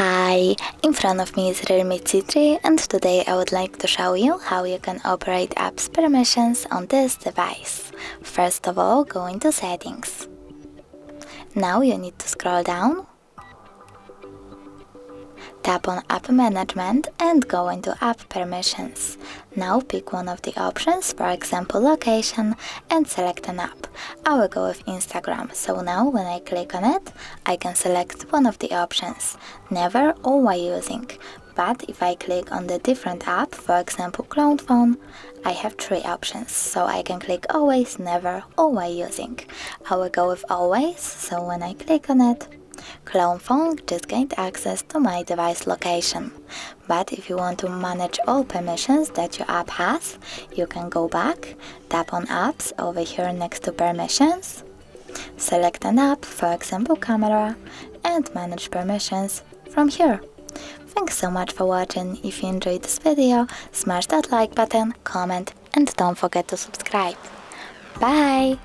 Hi, in front of me is REALME C3 and today I would like to show you how you can operate apps permissions on this device. First of all, go into settings. Now you need to scroll down, tap on app management and go into app permissions. Now pick one of the options, for example location, and select an app. I will go with Instagram, so now when I click on it, I can select one of the options, never or while using. But if I click on the different app, for example clone phone, I have 3 options, so I can click always, never or while using. I will go with always, so when I click on it, clone phone just gained access to my device location. But if you want to manage all permissions that your app has, you can go back, tap on apps over here next to permissions, select an app, for example camera, and manage permissions from here. Thanks so much for watching. If you enjoyed this video, smash that like button, comment, and don't forget to subscribe. Bye!